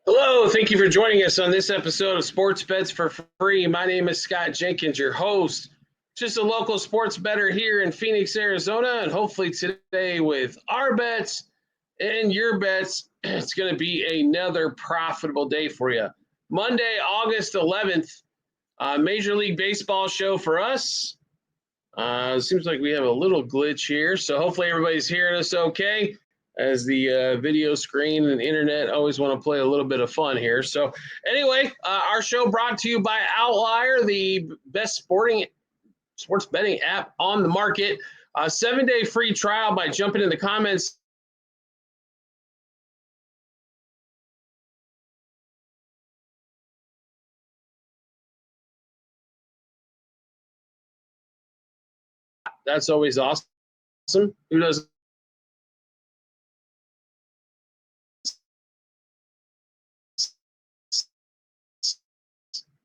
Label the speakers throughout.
Speaker 1: Hello, thank you for joining us on this episode of Sports Bets for Free. My name is Scott Jenkins, your host. Just a local sports bettor here in Phoenix, Arizona, and hopefully today with our bets and your bets, it's going to be another profitable day for you. Monday, August 11th, Major League Baseball show for us. Seems like we have a little glitch here, so hopefully everybody's hearing us okay, as the video screen and internet always want to play a little bit of fun here. So anyway, our show brought to you by Outlier, the best sports betting app on the market. 7-day free trial by jumping in the comments. That's always awesome. Who does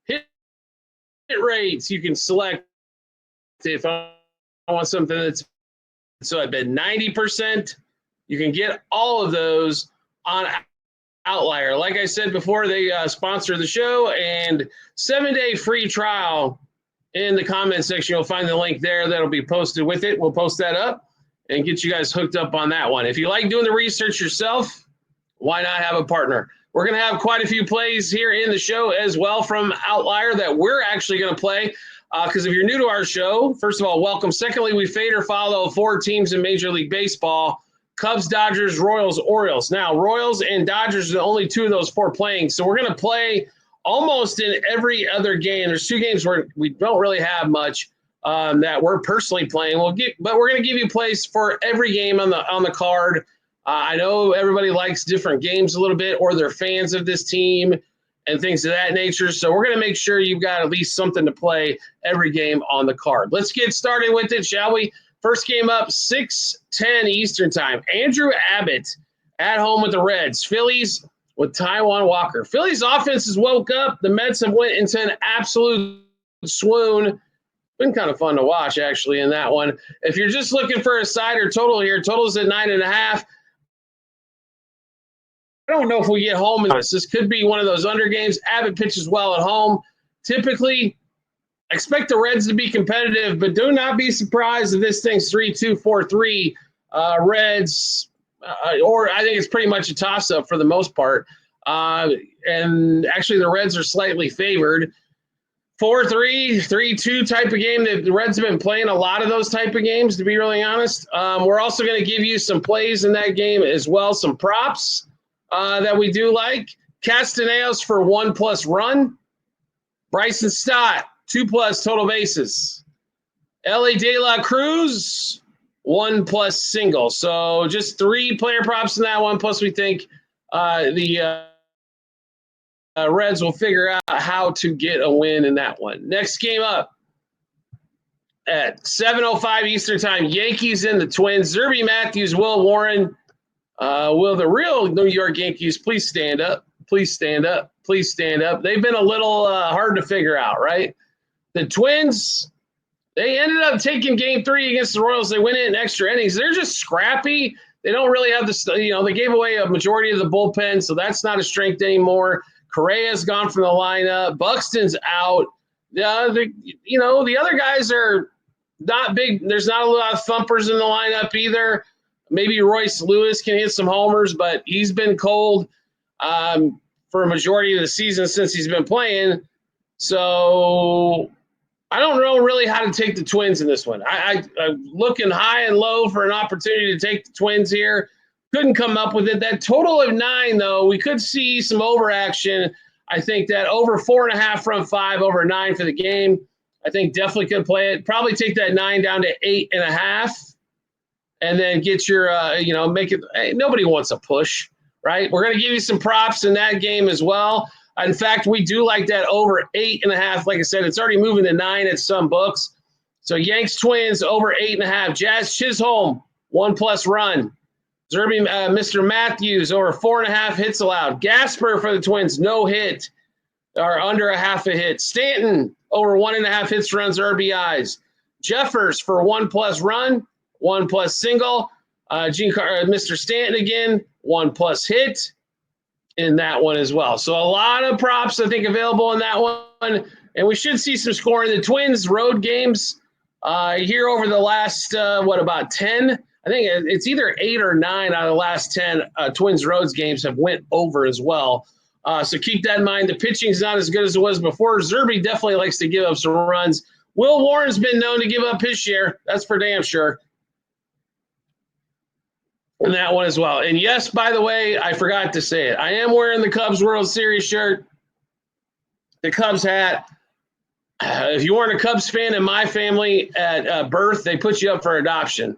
Speaker 1: hit rates? You can select if I want something that's so I bet 90%. You can get all of those on Outlier. Like I said before, they sponsor the show, and 7-day free trial in the comment section. You'll find the link there that'll be posted with it. We'll post that up and get you guys hooked up on that one. If you like doing the research yourself, why not have a partner? We're going to have quite a few plays here in the show as well from Outlier that we're actually going to play. Because if you're new to our show, first of all, welcome. Secondly, we fade or follow 4 teams in Major League Baseball: Cubs, Dodgers, Royals, Orioles. Now, Royals and Dodgers are the only 2 of those 4 playing. So we're going to play almost in every other game. There's 2 games where we don't really have much that we're personally playing. But we're going to give you plays for every game on the card. I know everybody likes different games a little bit, or they're fans of this team and things of that nature. So we're going to make sure you've got at least something to play every game on the card. Let's get started with it, shall we? First game up, 6:10 Eastern time. Andrew Abbott at home with the Reds. Phillies with Taijuan Walker. Phillies offense has woke up. The Mets have went into an absolute swoon. Been kind of fun to watch, actually, in that one. If you're just looking for a side or total here, total's at 9.5. I don't know if we get home. This could be one of those under games. Abbott pitches well at home. Typically, expect the Reds to be competitive, but do not be surprised if this thing's 3-2, 4-3 Reds, or I think it's pretty much a toss-up for the most part. And actually, the Reds are slightly favored. 4-3, 3-2 type of game. The Reds have been playing a lot of those type of games, to be really honest. We're also going to give you some plays in that game as well, some props that we do like. Castellanos for 1+ run. Bryson Stott, 2+ total bases. Ellie De La Cruz, 1+ single. So just 3 player props in that one. Plus, we think the Reds will figure out how to get a win in that one. Next game up at 7:05 Eastern time. Yankees and the Twins. Zerby Matthews, Will Warren. Will the real New York Yankees please stand up? Please stand up. Please stand up. They've been a little hard to figure out, right? The Twins, they ended up taking game 3 against the Royals. They went in extra innings. They're just scrappy. They don't really have the, they gave away a majority of the bullpen, so that's not a strength anymore. Correa's gone from the lineup. Buxton's out. The other guys are not big. There's not a lot of thumpers in the lineup either. Maybe Royce Lewis can hit some homers, but he's been cold for a majority of the season since he's been playing. So I don't know really how to take the Twins in this one. I'm looking high and low for an opportunity to take the Twins here. Couldn't come up with it. That total of 9, though, we could see some overaction. I think that over 4.5 from 5, over 9 for the game. I think definitely could play it. Probably take that 9 down to 8.5. And then get your, make it. Hey, nobody wants a push, right? We're going to give you some props in that game as well. In fact, we do like that over 8.5. Like I said, it's already moving to 9 at some books. So Yanks Twins over 8.5. Jazz Chisholm, 1+ run. Zerby, Mr. Matthews over 4.5 hits allowed. Gasper for the Twins, no hit, or under a half a hit. Stanton over 1.5 hits, runs, RBIs. Jeffers for 1+ run. 1+ single. Mr. Stanton again, 1+ hit. in that one as well. So a lot of props, I think, available in that one. And we should see some scoring. The Twins road games here over the last, about 10? I think it's either 8 or 9 out of the last 10 Twins roads games have went over as well. So keep that in mind. The pitching's not as good as it was before. Zerby definitely likes to give up some runs. Will Warren's been known to give up his share. That's for damn sure. And that one as well. And yes, by the way, I forgot to say it. I am wearing the Cubs World Series shirt, the Cubs hat. If you weren't a Cubs fan in my family at birth, they put you up for adoption.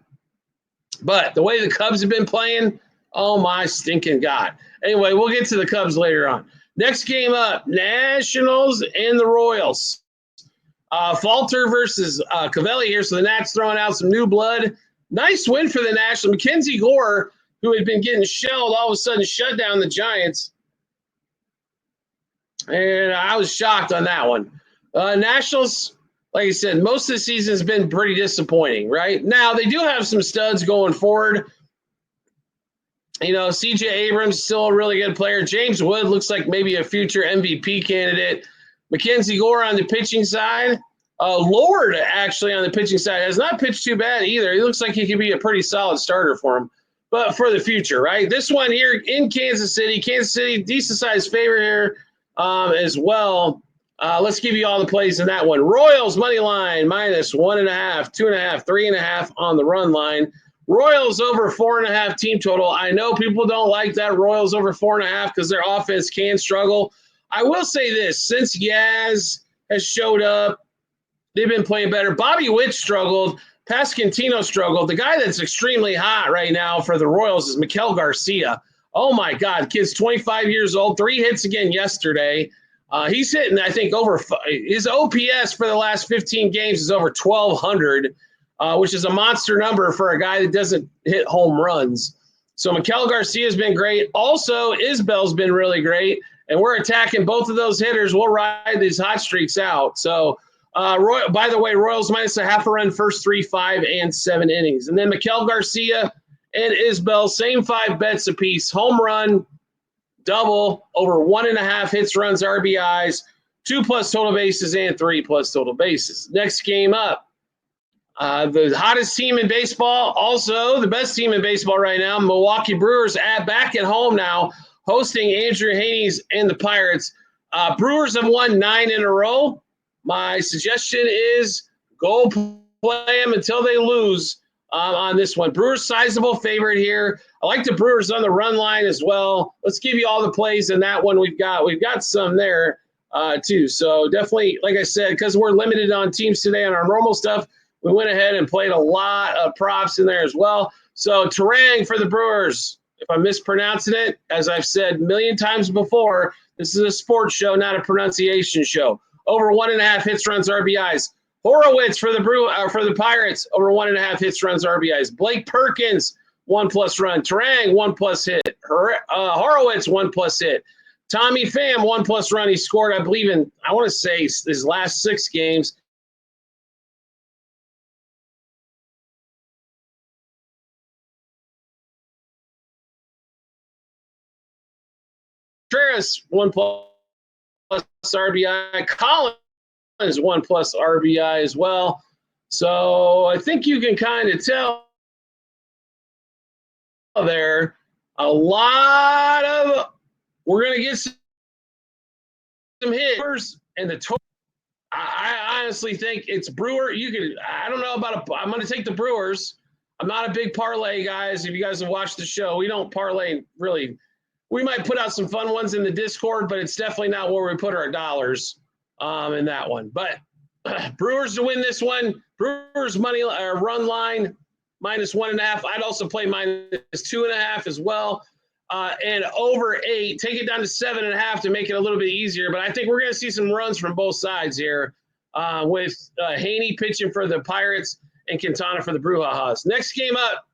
Speaker 1: But the way the Cubs have been playing, oh my stinking God. Anyway, we'll get to the Cubs later on. Next game up, Nationals and the Royals. Falter versus Cavelli here. So the Nats throwing out some new blood. Nice win for the Nationals. Mackenzie Gore, who had been getting shelled, all of a sudden shut down the Giants. And I was shocked on that one. Nationals, like I said, most of the season has been pretty disappointing, right? Now, they do have some studs going forward. You know, C.J. Abrams still a really good player. James Wood looks like maybe a future MVP candidate. Mackenzie Gore on the pitching side. Lord, actually, on the pitching side, has not pitched too bad either. He looks like he could be a pretty solid starter for him. But for the future, right? This one here in Kansas City, decent-sized favorite here as well. Let's give you all the plays in that one. Royals money line minus 1.5, 2.5, 3.5 on the run line. Royals over 4.5 team total. I know people don't like that Royals over 4.5 because their offense can struggle. I will say this, since Yaz has showed up, they've been playing better. Bobby Witt struggled. Pasquantino struggled. The guy that's extremely hot right now for the Royals is Miguel Garcia. Oh, my God. Kid's 25 years old. 3 hits again yesterday. He's hitting, I think, over his OPS for the last 15 games is over 1,200, which is a monster number for a guy that doesn't hit home runs. So Miguel Garcia has been great. Also, Isbell's been really great, and we're attacking both of those hitters. We'll ride these hot streaks out. So, by the way, Royals minus a half a run first 3, 5, and 7 innings. And then Miguel Garcia and Isbell, same 5 bets apiece. Home run, double, over 1.5 hits, runs, RBIs, 2+ total bases, and 3+ total bases. Next game up, the hottest team in baseball, also the best team in baseball right now, Milwaukee Brewers back at home now, hosting Andrew Haney's and the Pirates. Brewers have won 9 in a row. My suggestion is go play them until they lose on this one. Brewers sizable favorite here. I like the Brewers on the run line as well. Let's give you all the plays in that one. We've got some there too. So definitely, like I said, because we're limited on teams today on our normal stuff, we went ahead and played a lot of props in there as well. So Terang for the Brewers. If I'm mispronouncing it, as I've said a million times before, this is a sports show, not a pronunciation show. Over 1.5 hits, runs, RBIs. Horowitz for the Pirates, over 1.5 hits, runs, RBIs. Blake Perkins, 1+ run. Terang, 1+ hit. Horowitz, 1+ hit. Tommy Pham, 1+ run. He scored, I believe, I want to say his last 6 games. Contreras, 1+ RBI. Collins, 1+ RBI as well. So I think you can kind of tell there a lot of we're going to get some hits and the total. I honestly think it's Brewer. I don't know about I'm going to take the Brewers. I'm not a big parlay, guys. If you guys have watched the show, we don't parlay really. We might put out some fun ones in the Discord, but it's definitely not where we put our dollars in that one. But Brewers to win this one. Brewers money run line minus 1.5. I'd also play minus 2.5 as well. And over 8. Take it down to 7.5 to make it a little bit easier. But I think we're going to see some runs from both sides here with Haney pitching for the Pirates and Quintana for the Brujas. Next game up,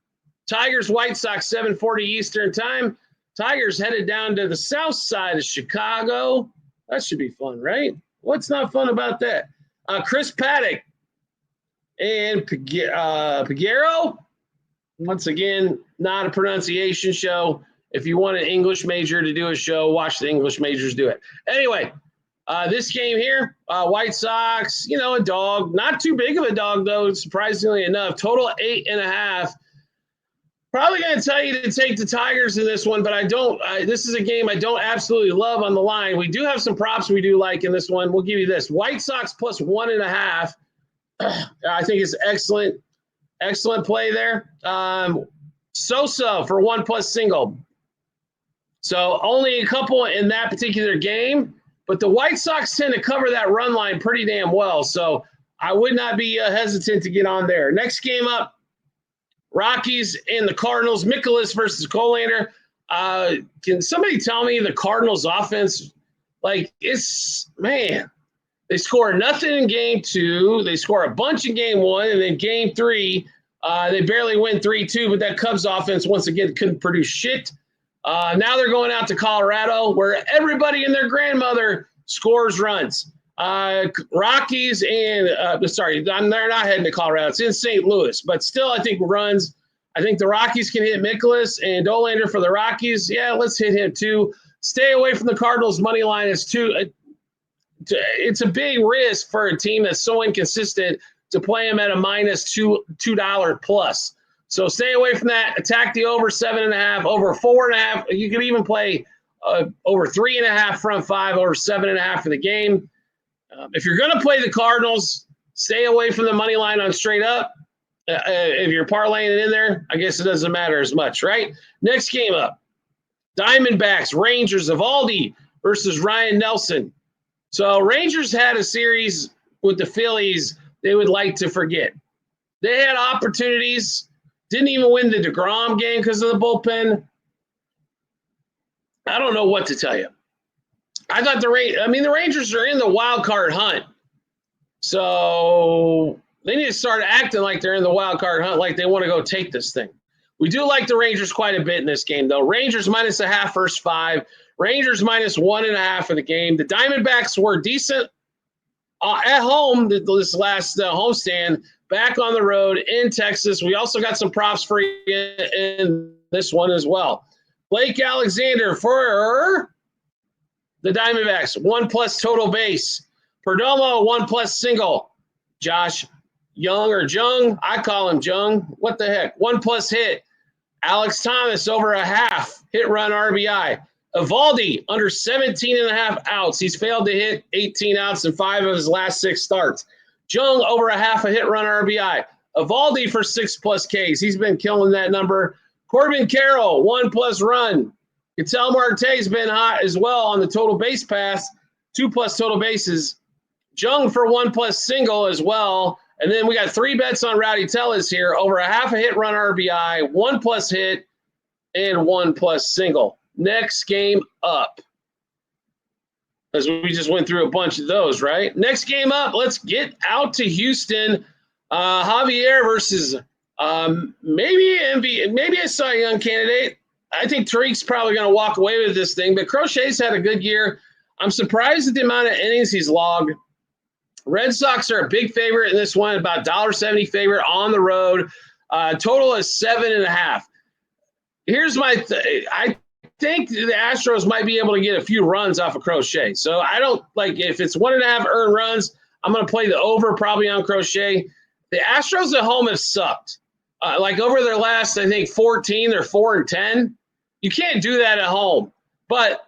Speaker 1: Tigers White Sox, 7:40 Eastern time. Tigers headed down to the south side of Chicago. That should be fun, right? What's not fun about that? Chris Paddock and Piguero. Once again, not a pronunciation show. If you want an English major to do a show, watch the English majors do it. Anyway, this game here, White Sox, a dog. Not too big of a dog, though, surprisingly enough. Total 8.5. Probably going to tell you to take the Tigers in this one, but I don't. This is a game I don't absolutely love on the line. We do have some props we do like in this one. We'll give you this. White Sox plus 1.5. I think it's excellent. Excellent play there. Sosa for 1+ single. So only a couple in that particular game, but the White Sox tend to cover that run line pretty damn well. So I would not be hesitant to get on there. Next game up, Rockies and the Cardinals. Mikolas versus Colander. Can somebody tell me the Cardinals offense? They score nothing in game 2. They score a bunch in game 1, and then game 3, they barely win 3-2. But that Cubs offense once again couldn't produce shit. Now they're going out to Colorado, where everybody and their grandmother scores runs. Rockies and they're not heading to Colorado. It's in St. Louis, but still, I think runs. I think the Rockies can hit Mikolas and Dolander for the Rockies. Yeah, let's hit him too. Stay away from the Cardinals money line. It's a big risk for a team that's so inconsistent to play them at a minus $2 plus. So stay away from that. Attack the over 7.5, over 4.5. You could even play over 3.5 front 5, over 7.5 for the game. If you're going to play the Cardinals, stay away from the money line on straight up. If you're parlaying it in there, I guess it doesn't matter as much, right? Next game up, Diamondbacks, Rangers, Eovaldi versus Ryan Nelson. So Rangers had a series with the Phillies they would like to forget. They had opportunities, didn't even win the DeGrom game because of the bullpen. I don't know what to tell you. I thought the Rangers are in the wild card hunt. So they need to start acting like they're in the wild card hunt, like they want to go take this thing. We do like the Rangers quite a bit in this game, though. Rangers minus 0.5 first 5. Rangers minus 1.5 for the game. The Diamondbacks were decent at home this last homestand. Back on the road in Texas. We also got some props for you in this one as well. Blake Alexander for the Diamondbacks, 1+ total base. Perdomo, 1+ single. Josh Young or Jung, I call him Jung. What the heck? 1+ hit. Alex Thomas over 0.5 hit run RBI. Eovaldi under 17.5 outs. He's failed to hit 18 outs in 5 of his last 6 starts. Jung over 0.5 hit run RBI. Eovaldi for 6+ Ks. He's been killing that number. Corbin Carroll, 1+ run. Ketel Marte's been hot as well on the total base pass, 2+ total bases. Jung for 1+ single as well. And then we got 3 bets on Rowdy Tellez here. Over 0.5 hit run RBI, 1+ hit, and 1+ single. Next game up. As we just went through a bunch of those, right? Next game up, let's get out to Houston. Javier versus maybe a Cy Young candidate. I think Tariq's probably going to walk away with this thing, but Crochet's had a good year. I'm surprised at the amount of innings he's logged. Red Sox are a big favorite in this one, about $1.70 favorite on the road. Total is 7.5. Here's my I think the Astros might be able to get a few runs off of Crochet. So I don't if it's 1.5 earned runs, I'm going to play the over probably on Crochet. The Astros at home have sucked. Over their last, I think 14, they're 4-10. You can't do that at home. But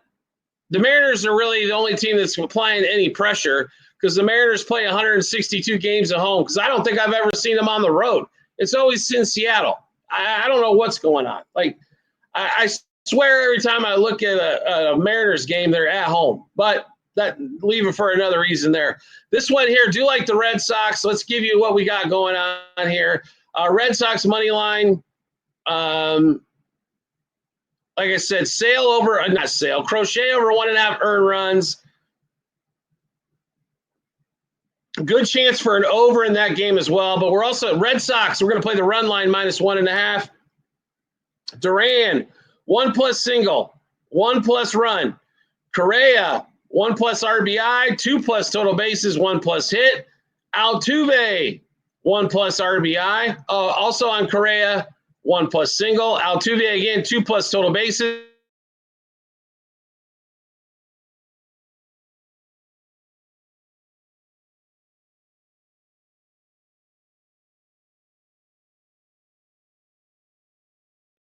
Speaker 1: the Mariners are really the only team that's applying any pressure because the Mariners play 162 games at home because I don't think I've ever seen them on the road. It's always in Seattle. I don't know what's going on. I swear every time I look at a Mariners game, they're at home. But leave it for another reason there. This one here, do like the Red Sox. Let's give you what we got going on here. Red Sox money line. Like I said, Crochet over 1.5 earned runs. Good chance for an over in that game as well. But we're also Red Sox. We're going to play the run line minus 1.5. Duran, 1+ single, 1+ run. Correa, 1+ RBI, 2+ total bases, 1+ hit. Altuve, 1+ RBI. Also on Correa, 1+ single. Altuve again, 2+ total bases.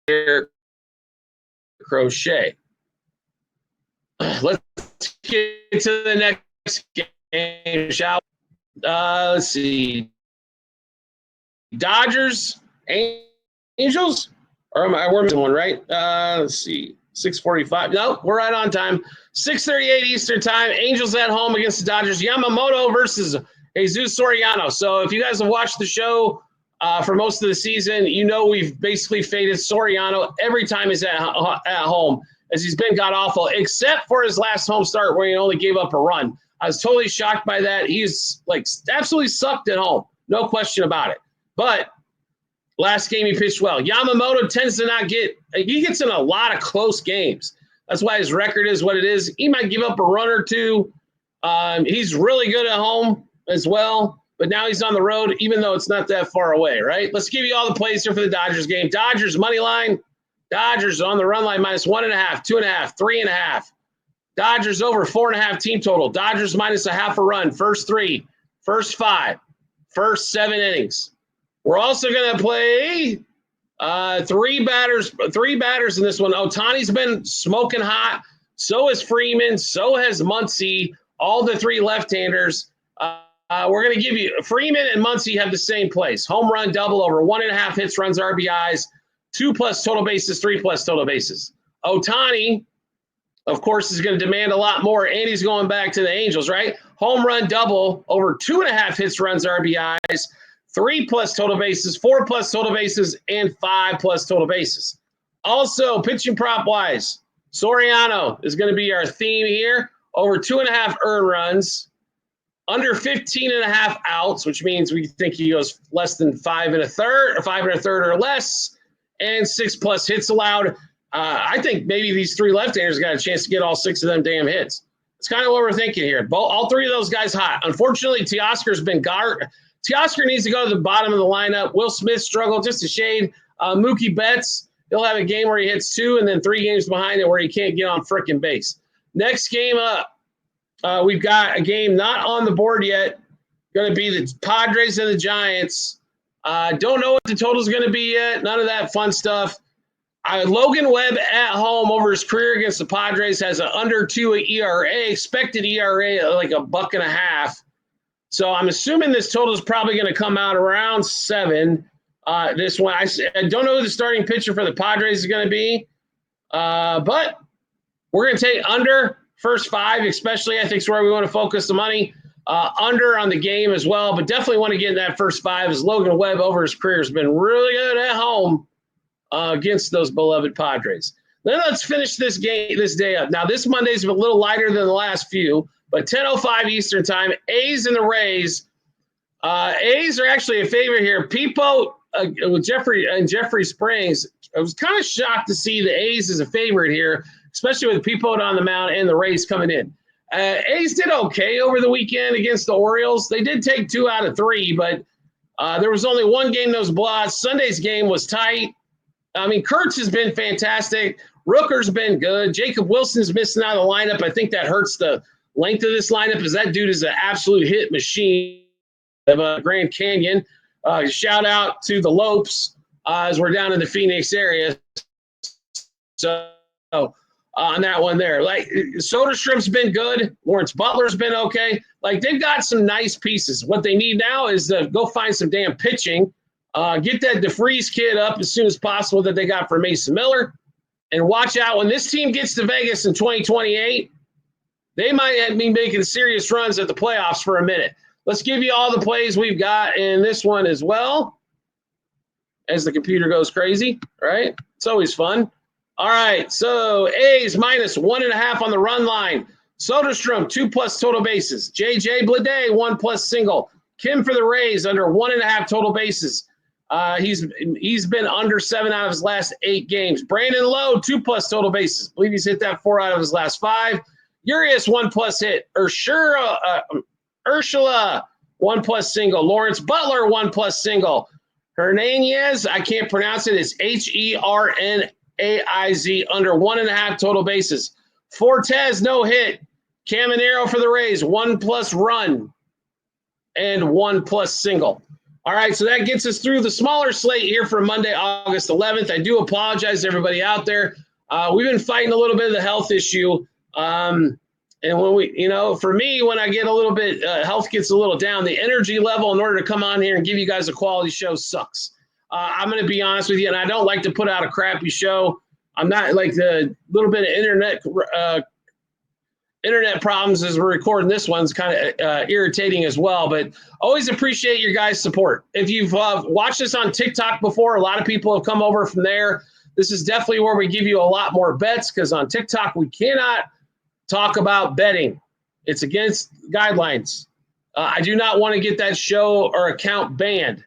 Speaker 1: here. Crochet. Let's get to the next game, shall we? Let's see. Dodgers, Angels, or we're missing one, right? Let's see. 6:45. No, we're right on time. 6:38 Eastern time. Angels at home against the Dodgers. Yamamoto versus Jesus Soriano. So if you guys have watched the show for most of the season, you know we've basically faded Soriano every time he's at home, as he's been god-awful, except for his last home start where he only gave up a run. I was totally shocked by that. He's like absolutely sucked at home. No question about it. But last game he pitched well. Yamamoto tends to not he gets in a lot of close games. That's why his record is what it is. He might give up a run or two. He's really good at home as well, but now he's on the road, even though it's not that far away, right? Let's give you all the plays here for the Dodgers game. Dodgers money line. Dodgers on the run line -1.5, 2.5, 3.5. Dodgers over 4.5 team total. Dodgers -0.5 run. First 3, first 5, first 7 innings. We're also going to play three batters in this one. Ohtani's been smoking hot. So has Freeman. So has Muncy. All the 3 left-handers. We're going to give you Freeman and Muncy have the same place. Home run, double over 1.5 hits, runs, RBIs, 2+ total bases, 3+ total bases. Ohtani, of course, is going to demand a lot more, and he's going back to the Angels, right? Home run, double over 2.5 hits, runs, RBIs, 3+ total bases, 4+ total bases, and 5+ total bases. Also, pitching prop wise, Soriano is going to be our theme here. Over 2.5 earned runs, under 15.5 outs, which means we think he goes less than 5 1/3 or 5 1/3 or less, and 6+ hits allowed. I think maybe these 3 left-handers got a chance to get all 6 of them damn hits. It's kind of what we're thinking here. All 3 of those guys hot. Unfortunately, Teoscar's been Teoscar needs to go to the bottom of the lineup. Will Smith struggled just a shade. Mookie Betts, he'll have a game where he hits 2 and then 3 games behind it where he can't get on frickin' base. Next game up, we've got a game not on the board yet. Going to be the Padres and the Giants. Don't know what the total is going to be yet. None of that fun stuff. Logan Webb at home over his career against the Padres has an under 2 ERA, expected ERA like $1.50. So I'm assuming this total is probably going to come out around 7. This one, I don't know who the starting pitcher for the Padres is going to be, but we're going to take under first 5, especially. I think is where we want to focus the money. Under on the game as well, but definitely want to get in that first 5 as Logan Webb over his career has been really good at home against those beloved Padres. Then let's finish this day up. Now, this Monday's a little lighter than the last few, but 10:05 Eastern time, A's and the Rays. A's are actually a favorite here. Peepo with Jeffrey Springs. I was kind of shocked to see the A's as a favorite here, especially with Peepo on the mound and the Rays coming in. A's did okay over the weekend against the Orioles. They did take 2 out of 3, but there was only one game that was blotched. Sunday's game was tight. I mean, Kurtz has been fantastic. Rooker's been good. Jacob Wilson's missing out of the lineup. I think that hurts the length of this lineup because that dude is an absolute hit machine of Grand Canyon. Shout out to the Lopes as we're down in the Phoenix area. So on that one there. Like, Soderstrom's been good. Lawrence Butler's been okay. Like, they've got some nice pieces. What they need now is to go find some damn pitching. Get that DeFreeze kid up as soon as possible that they got for Mason Miller. And watch out. When this team gets to Vegas in 2028, they might be making serious runs at the playoffs for a minute. Let's give you all the plays we've got in this one as well, as the computer goes crazy, right? It's always fun. All right, so A's -1.5 on the run line. Soderstrom, 2+ total bases. J.J. Bleday, 1+ single. Kim for the Rays, under 1.5 total bases. He's been under 7 out of his last 8 games. Brandon Lowe, 2+ total bases. I believe he's hit that 4 out of his last 5. Urias, 1+ hit. Urshela, 1+ single. Lawrence Butler, 1+ single. Hernandez, I can't pronounce it. It's Hernaiz, under 1.5 total bases. Fortes, no hit. Caminero for the Rays, 1+ run and 1+ single. All right, so that gets us through the smaller slate here for Monday, August 11th. I do apologize to everybody out there. We've been fighting a little bit of the health issue. And when for me, when I get a little bit, health gets a little down, the energy level in order to come on here and give you guys a quality show sucks. I'm going to be honest with you, and I don't like to put out a crappy show. I'm not like the little bit of internet problems as we're recording this one's kind of irritating as well, but always appreciate your guys' support. If you've watched us on TikTok before, a lot of people have come over from there. This is definitely where we give you a lot more bets because on TikTok, we cannot talk about betting. It's against guidelines. I do not want to get that show or account banned.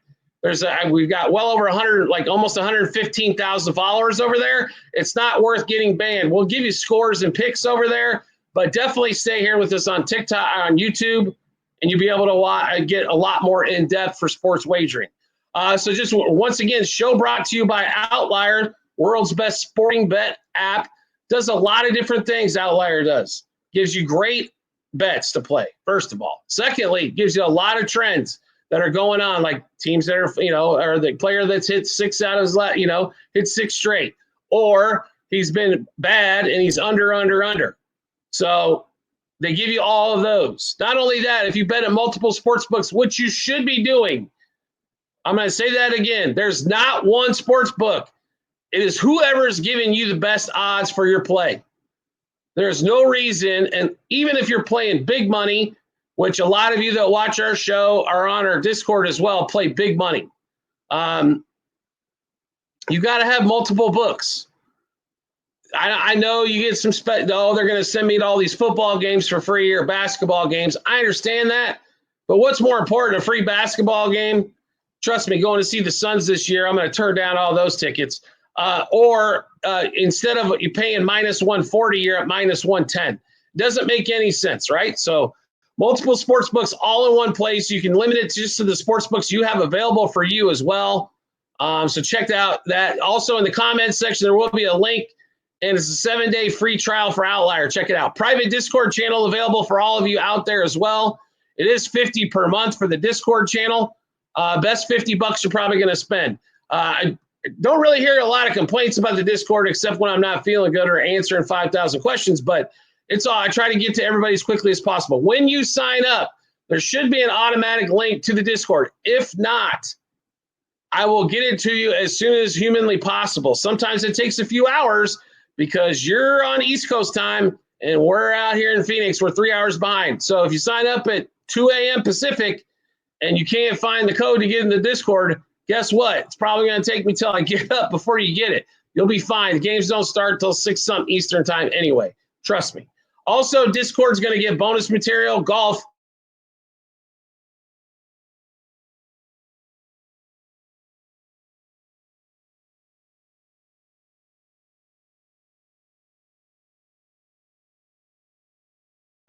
Speaker 1: We've got well over 100, like almost 115,000 followers over there. It's not worth getting banned. We'll give you scores and picks over there, but definitely stay here with us on TikTok, on YouTube, and you'll be able to get a lot more in-depth for sports wagering. So just once again, show brought to you by Outlier, world's best sporting bet app. Does a lot of different things, Outlier does. Gives you great bets to play, first of all. Secondly, gives you a lot of trends that are going on, like teams that are, or the player that's hit six out of his hit six straight, or he's been bad and he's under. So they give you all of those. Not only that, if you bet at multiple sports books, which you should be doing, I'm going to say that again. There's not one sports book. It is whoever is giving you the best odds for your play. There's no reason, and even if you're playing big money, which a lot of you that watch our show are on our Discord as well, play big money. You got to have multiple books. I know you get some they're going to send me to all these football games for free or basketball games. I understand that. But what's more important, a free basketball game? Trust me, going to see the Suns this year, I'm going to turn down all those tickets. Or instead of you paying minus 140, you're at minus 110. Doesn't make any sense, right? So multiple sports books all in one place. You can limit it just to the sports books you have available for you as well. So check out that. Also in the comments section, there will be a link, and it's a 7-day free trial for Outlier. Check it out. Private Discord channel available for all of you out there as well. It is $50 per month for the Discord channel. Best $50 you're probably going to spend. I don't really hear a lot of complaints about the Discord except when I'm not feeling good or answering 5,000 questions, but it's all I try to get to everybody as quickly as possible. When you sign up, there should be an automatic link to the Discord. If not, I will get it to you as soon as humanly possible. Sometimes it takes a few hours because you're on East Coast time and we're out here in Phoenix. We're 3 hours behind. So if you sign up at 2 a.m. Pacific and you can't find the code to get in the Discord, guess what? It's probably going to take me till I get up before you get it. You'll be fine. The games don't start till 6-something Eastern time anyway. Trust me. Also, Discord's going to get bonus material, golf.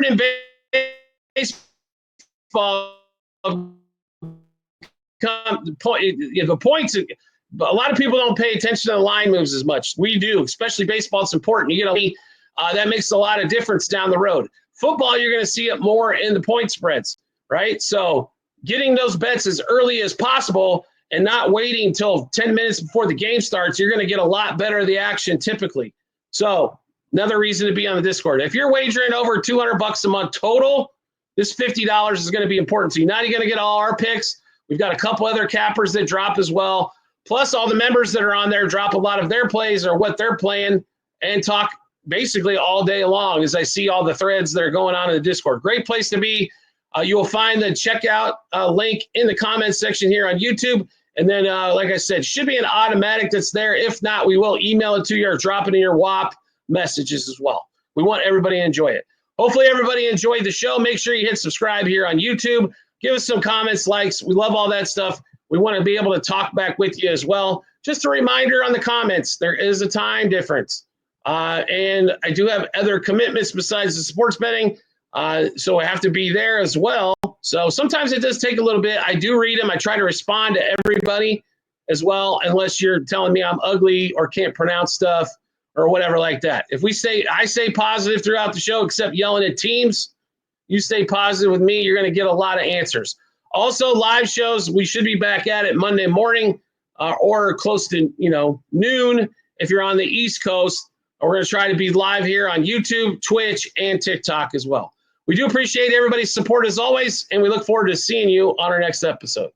Speaker 1: In baseball, the points, a lot of people don't pay attention to the line moves as much. We do, especially baseball. It's important. That makes a lot of difference down the road. Football, you're going to see it more in the point spreads, right? So getting those bets as early as possible and not waiting until 10 minutes before the game starts, you're going to get a lot better of the action typically. So another reason to be on the Discord. If you're wagering over $200 a month total, this $50 is going to be important. So you're not going to get all our picks. We've got a couple other cappers that drop as well. Plus all the members that are on there drop a lot of their plays or what they're playing and talk basically all day long as I see all the threads that are going on in the Discord. Great place to be. You will find the checkout link in the comments section here on YouTube. And then, like I said, should be an automatic that's there. If not, we will email it to you or drop it in your WAP messages as well. We want everybody to enjoy it. Hopefully everybody enjoyed the show. Make sure you hit subscribe here on YouTube. Give us some comments, likes. We love all that stuff. We want to be able to talk back with you as well. Just a reminder on the comments, there is a time difference. And I do have other commitments besides the sports betting. So I have to be there as well. So sometimes it does take a little bit. I do read them. I try to respond to everybody as well, unless you're telling me I'm ugly or can't pronounce stuff or whatever like that. I say positive throughout the show, except yelling at teams. You stay positive with me, you're going to get a lot of answers. Also, live shows, we should be back at it Monday morning or close to noon if you're on the East Coast. We're going to try to be live here on YouTube, Twitch, and TikTok as well. We do appreciate everybody's support as always, and we look forward to seeing you on our next episode.